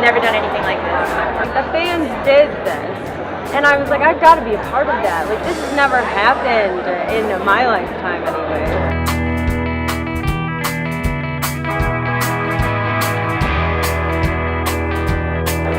never done anything like this. The fans did this, and I was like, I've got to be a part of that. Like, this has never happened in my lifetime anyway.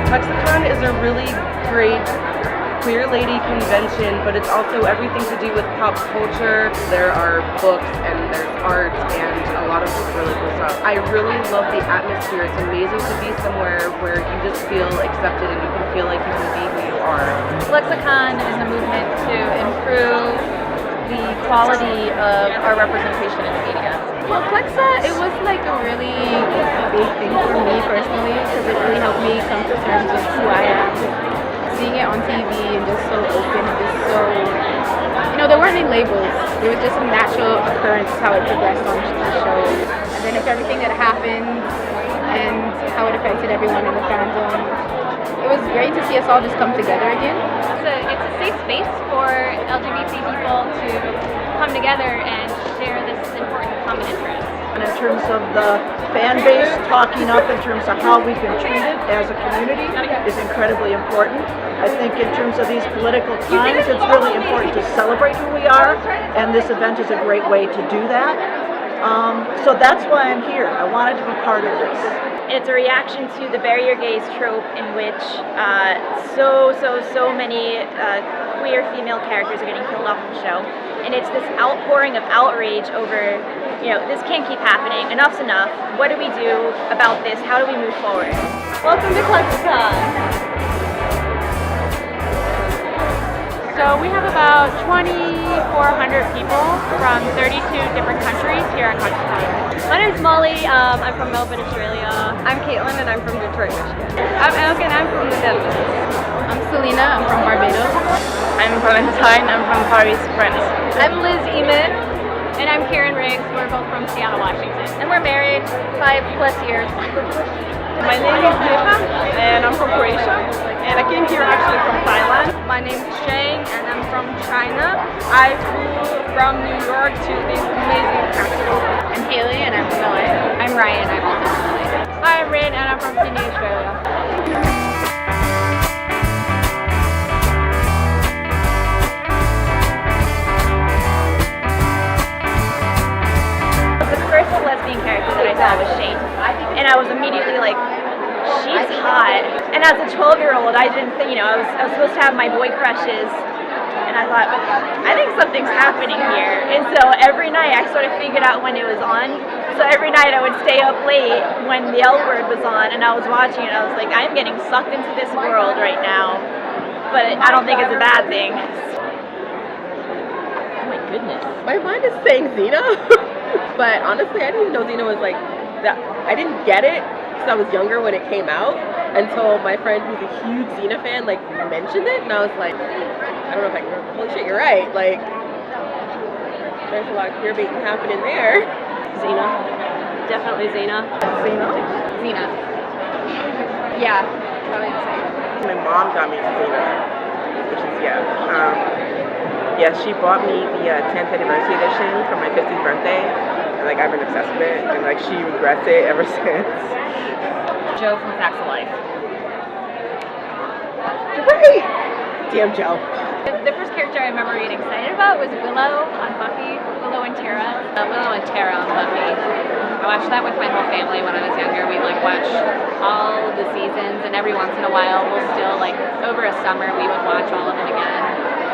ClexaCon is a really great queer lady convention, but it's also everything to do with pop culture. There are books and there's art and a lot of really cool stuff. I really love the atmosphere. It's amazing to be somewhere where you just feel accepted and you can feel like you can be who you are. ClexaCon is a movement to improve the quality of our representation in the media. Well, Clexa, it was like a really big thing for me personally because it really helped me come to terms with who I am. Seeing it on TV and just so open and just so, there weren't any labels. It was just a natural occurrence how it progressed on the show. And then if everything that happened and how it affected everyone in the fandom, it was great to see us all just come together again. It's a safe space for LGBT people to come together and share this important common interest. And in terms of the fan base talking up in terms of how we've been treated as a community is incredibly important. I think in terms of these political times, it's really important to celebrate who we are, and this event is a great way to do that. So that's why I'm here. I wanted to be part of this. It's a reaction to the bury your gays trope in which so many queer female characters are getting killed off the show. And it's this outpouring of outrage over, this can't keep happening. Enough's enough. What do we do about this? How do we move forward? Welcome to ClexaCon. So we have about 2,400 people from 32 different countries here at ClexaCon. My name's Molly. I'm from Melbourne, Australia. I'm Caitlin, and I'm from Detroit, Michigan. I'm Elke, and I'm from the Netherlands. I'm Selena, I'm from Barbados. I'm Valentine, I'm from Paris, France. I'm Liz Eamon. And I'm Karen Riggs. We're both from Seattle, Washington. And we're married 5+ years. My name is Neha, and I'm from Croatia, and I came here actually from Thailand. My name's Shane, and I'm from China. I flew from New York to this amazing capital. I'm Haley, and I'm from LA. I'm Ryan. I'm also from LA. Hi, I'm Rin, and I'm from Sydney, Australia. The first lesbian character that I saw was Shane, and I was immediately like, she's hot. And as a 12-year-old, I didn't think, I was supposed to have my boy crushes, and I thought, I think something's happening here. And so every night I sort of figured out when it was on. So every night I would stay up late when the L Word was on, and I was watching it. I was like, I'm getting sucked into this world right now, but I don't think it's a bad thing. Oh my goodness. My mind is saying Xena, but honestly, I didn't even know Xena was like that. I didn't get it because I was younger when it came out until my friend who's a huge Xena fan mentioned it, and I was like, I don't know if I can remember. Holy shit, you're right. There's a lot of queer baiting happening there. Xena. Definitely Xena. Xena. Yeah, probably the same. My mom got me Xena, which is, she bought me the 10th anniversary edition for my 50th birthday, and I've been obsessed with it, and she regrets it ever since. Joe from Facts of Life. Great! Damn Joe. The first character I remember getting excited about was Willow on Buffy. Willow and Tara. Willow and Tara on Buffy. I watched that with my whole family when I was younger. We watch all of the seasons, and every once in a while we'll still over a summer we would watch all of it again.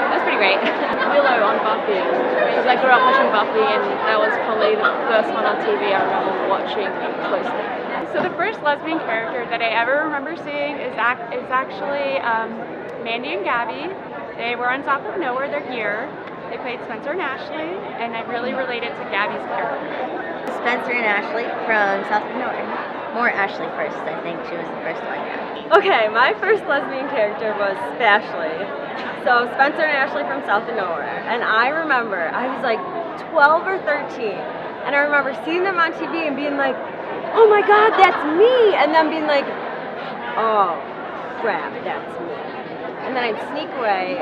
That was pretty great. Willow on Buffy, because I grew up watching Buffy, and that was probably the first one on TV I remember watching closely. So the first lesbian character that I ever remember seeing is actually Mandy and Gabby. They were on Top of Nowhere. They're here. They played Spencer and Ashley, and I really related to Gabby's character. Spencer and Ashley from South of Nowhere. More Ashley first, I think she was the first one, yeah. Okay, my first lesbian character was Spashley. So Spencer and Ashley from South of Nowhere. And I remember, I was 12 or 13. And I remember seeing them on TV and being like, oh my God, that's me! And then being like, oh crap, that's me. And then I'd sneak away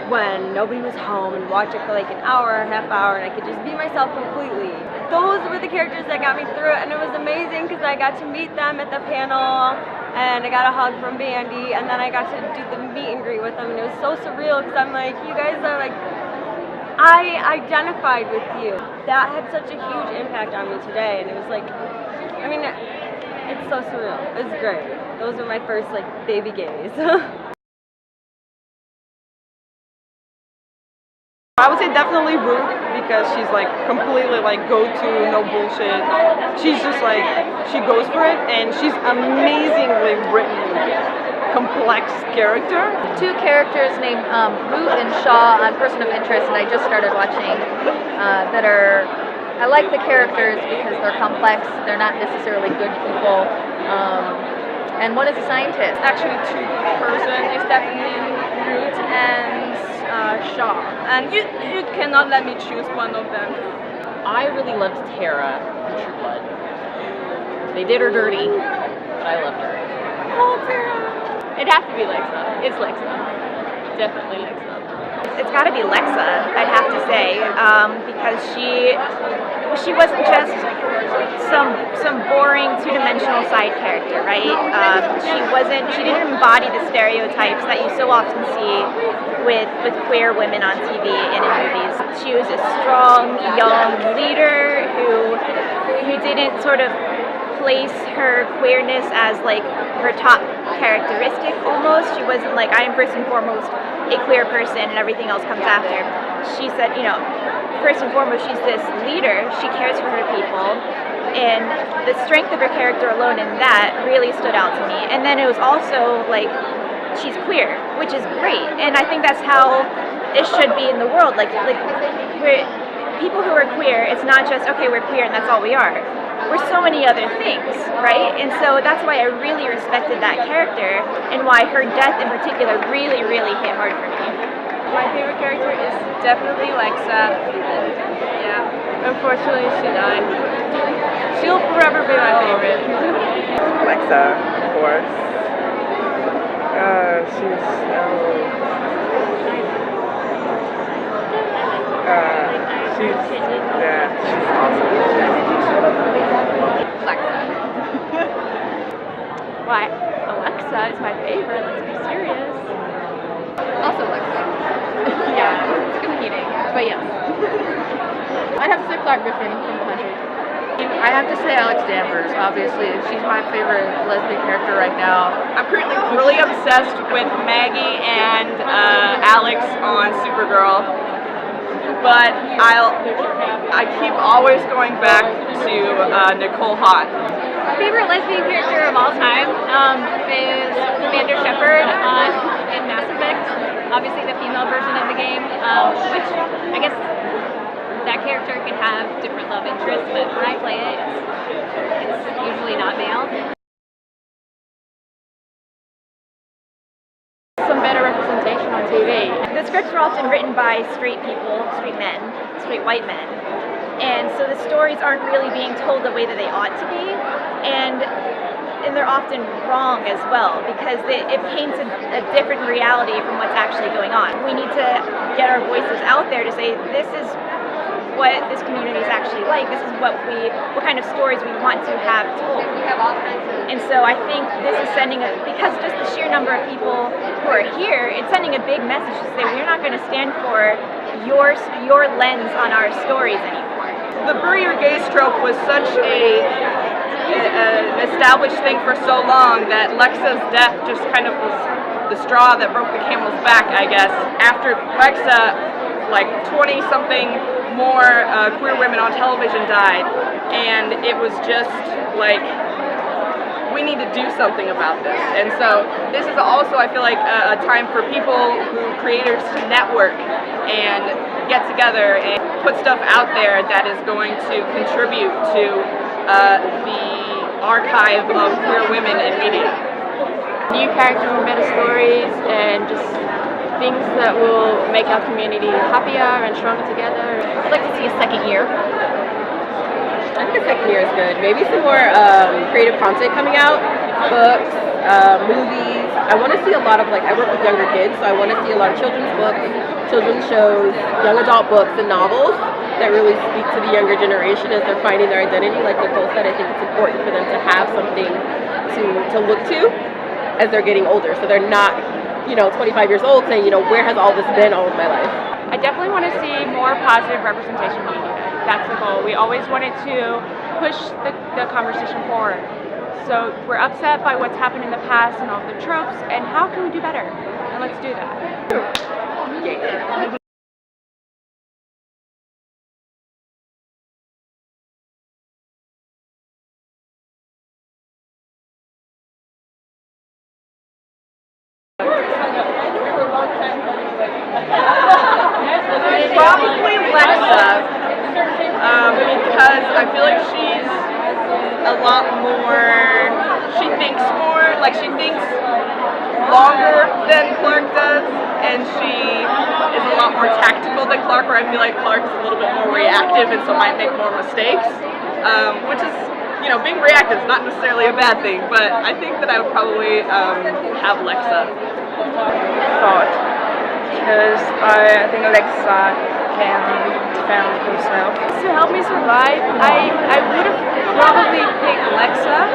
when nobody was home and watch it for an hour, half hour, and I could just be myself completely. Those were the characters that got me through it, and it was amazing because I got to meet them at the panel, and I got a hug from Bandy, and then I got to do the meet and greet with them, and it was so surreal because I'm like, you guys are like, I identified with you. That had such a huge impact on me today, and it was like, I mean, it's so surreal. It was great. Those were my first like baby gays. I would say definitely Ruth, because she's like completely like go-to, no bullshit. She's just like, she goes for it, and she's amazingly written, complex character. Two characters named Root and Shaw on Person of Interest, and I just started watching, that are, I like the characters because they're complex, they're not necessarily good people, and one is a scientist. Actually, two person is definitely Root and Shaw, and you cannot let me choose one of them. I really loved Tara from True Blood. They did her dirty, but I loved her. Oh, Tara! It'd have to be Lexa. It's Lexa. Definitely Lexa. It's got to be Lexa, I'd have to say, because she wasn't just some boring two-dimensional side character, right? She didn't embody the stereotypes that you so often see with queer women on TV and in movies. She was a strong, young leader who didn't sort of place her queerness as like her top characteristic almost. She wasn't like, I am first and foremost a queer person and everything else comes after. She said, you know, first and foremost, she's this leader. She cares for her people. And the strength of her character alone in that really stood out to me. And then it was also like, she's queer, which is great. And I think that's how it should be in the world. Like people who are queer, it's not just, okay, we're queer and that's all we are. We're so many other things, right? And so that's why I really respected that character, and why her death in particular really, really hit hard for me. My favorite character is definitely Lexa. Yeah, unfortunately she died. She'll forever be my favorite. Lexa, of course. She's so... she's awesome. Alexa. Why? Alexa is my favorite, let's be serious. Also Alexa. Yeah, it's competing, but yes. I'd have to say Clark Griffin from The 100. I have to say Alex Danvers, obviously. She's my favorite lesbian character right now. I'm currently really obsessed with Maggie and Alex on Supergirl, but I keep always going back to Nicole Haught. Favorite lesbian character of all time is Commander Shepard in Mass Effect. Obviously the female version of the game, which I guess that character can have different love interests, but when I play it, it's usually not male. Some better representation on TV. The scripts were often written by straight people, straight men, straight white men. And so the stories aren't really being told the way that they ought to be. And they're often wrong as well, because it paints a different reality from what's actually going on. We need to get our voices out there to say, this is what this community is actually like. This is what kind of stories we want to have told. And so I think this is sending because just the sheer number of people who are here, it's sending a big message to say we're not going to stand for your lens on our stories anymore. The bury your gays trope was such an established thing for so long that Lexa's death just kind of was the straw that broke the camel's back, I guess. After Lexa, like 20-something more queer women on television died, and it was just like, we need to do something about this. And so this is also, I feel like, a time for people creators to network and get together and put stuff out there that is going to contribute to the archive of queer women in media. New characters and meta stories and just things that will make our community happier and stronger together. I'd like to see a second year. I think a second year is good. Maybe some more creative content coming out, books, movies. I want to see a lot of, I work with younger kids, so I want to see a lot of children's books, children's shows, young adult books and novels that really speak to the younger generation as they're finding their identity. Like Nicole said, I think it's important for them to have something to look to as they're getting older. So they're not, 25 years old saying, where has all this been all of my life? I definitely want to see more positive representation in media. That's the goal. We always wanted to push the conversation forward. So we're upset by what's happened in the past and all the tropes, and how can we do better? And let's do that. Probably Lexa, because I feel like she's a lot more, she thinks more, like she thinks longer than Clark does, and she is a lot more tactical than Clark, where I feel like Clark's a little bit more reactive and so might make more mistakes, which is, being reactive is not necessarily a bad thing, but I think that I would probably have Lexa. Thought, because I think Alexa can defend herself. To help me survive, I would have probably picked Lexa,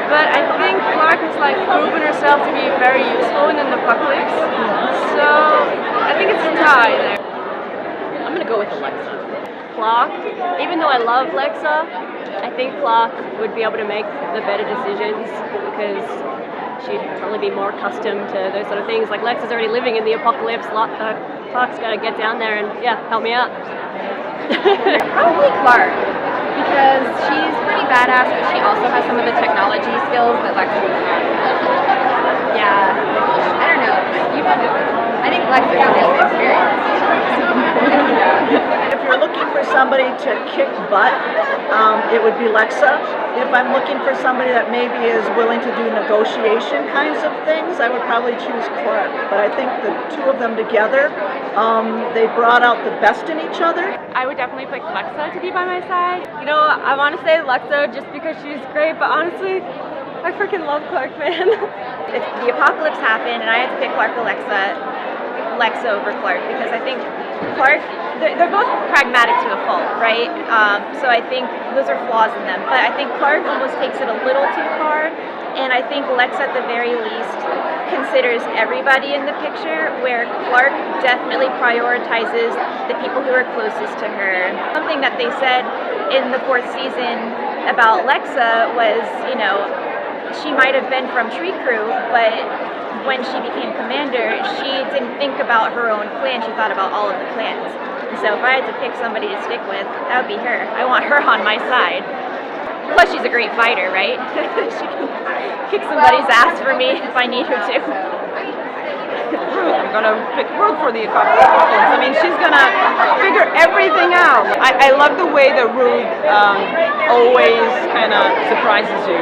but I think Clark has proven herself to be very useful in the apocalypse, so I think it's a tie there. I'm gonna go with Alexa. Clark, even though I love Lexa, I think Clark would be able to make the better decisions because she'd probably be more accustomed to those sort of things. Like Lexa's already living in the apocalypse. Clark's got to get down there and help me out. Probably Clark, because she's pretty badass, but she also has some of the technology skills that Lexa does not. Yeah, I don't know. I think Lexa has the experience. If you're looking for somebody to kick butt, it would be Lexa. If I'm looking for somebody that maybe is willing to do negotiation kinds of things, I would probably choose Clark. But I think the two of them together, they brought out the best in each other. I would definitely pick Lexa to be by my side. I want to say Lexa just because she's great, but honestly, I freaking love Clark, man. If the apocalypse happened and I had to pick Clark or Lexa over Clark, because I think Clark, they're both pragmatic to a fault, right? So I think those are flaws in them, but I think Clark almost takes it a little too far, and I think Lexa at the very least considers everybody in the picture, where Clark definitely prioritizes the people who are closest to her. Something that they said in the 4th season about Lexa was, she might have been from Tree Crew, but when she became commander, she didn't think about her own clan, she thought about all of the clans. And so if I had to pick somebody to stick with, that would be her. I want her on my side. Plus she's a great fighter, right? She can kick somebody's ass for me if I need her to. Ruth, I'm gonna pick Ruth for the apocalypse. I mean, she's gonna figure everything out. I love the way that Ruth always kind of surprises you.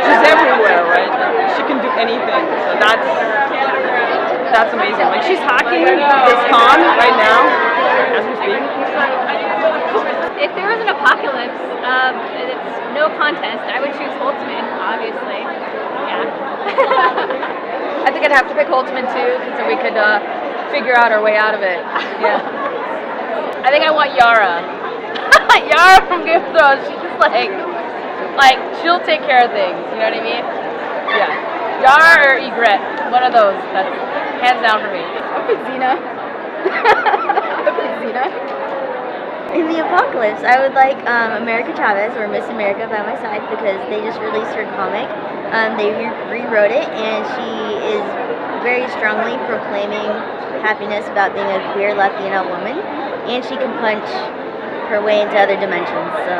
She's everywhere, right? She can do anything. So that's amazing. Like she's hacking this con right now as we speak. If there was an apocalypse, and it's no contest, I would choose Holtzman, obviously. Yeah. I think I'd have to pick Holtzman too, because we could figure out our way out of it. Yeah. I think I want Yara. Yara from Game of Thrones. She's just like she'll take care of things. You know what I mean? Yeah. Yara or Egret. One of those. That's hands down for me. I'll pick Xena. I'll pick Xena. In the apocalypse, I would like America Chavez, or Miss America, by my side because they just released her comic. They rewrote it, and she is very strongly proclaiming happiness about being a queer Latina woman, and she can punch her way into other dimensions. So,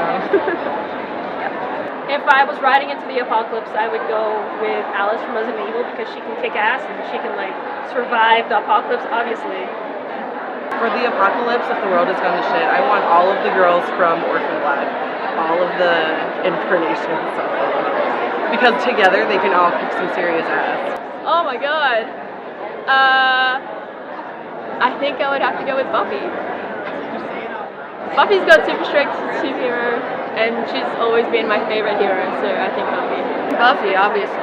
If I was riding into the apocalypse, I would go with Alice from Resident Evil because she can kick ass and she can survive the apocalypse, obviously. For the apocalypse, if the world has gone to shit, I want all of the girls from Orphan Black, all of the incarnations of them. Because together they can all kick some serious ass. Oh my god. I think I would have to go with Buffy. Buffy's got super strength, super hero, and she's always been my favorite hero, so I think Buffy. Buffy, obviously.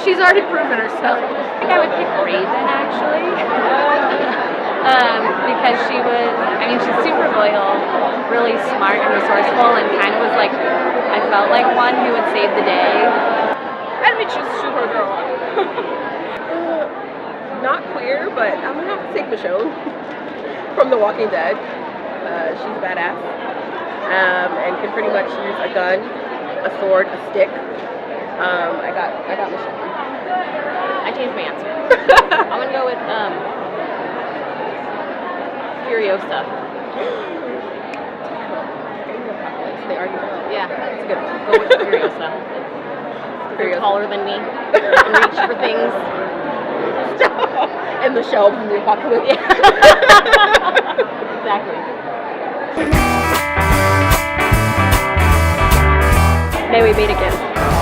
She's already proven herself. I think I would pick Raven, actually. because she was, I mean, she's super loyal, really smart and resourceful, and kind of was like, I felt like one who would save the day. I'd be just Supergirl. Not queer, but I'm gonna have to take Michonne from The Walking Dead. She's a badass, and can pretty much use a gun, a sword, a stick. I got Michonne. I changed my answer. I'm gonna go with Furiosa. They already know. Yeah, It's good. go with Furiosa. They're taller than me. Can reach for things. And the shell from the apocalypse. Exactly. May we meet again.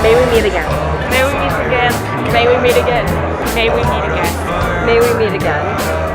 May we meet again. May we meet again. May we meet again. May we meet again. May we meet again.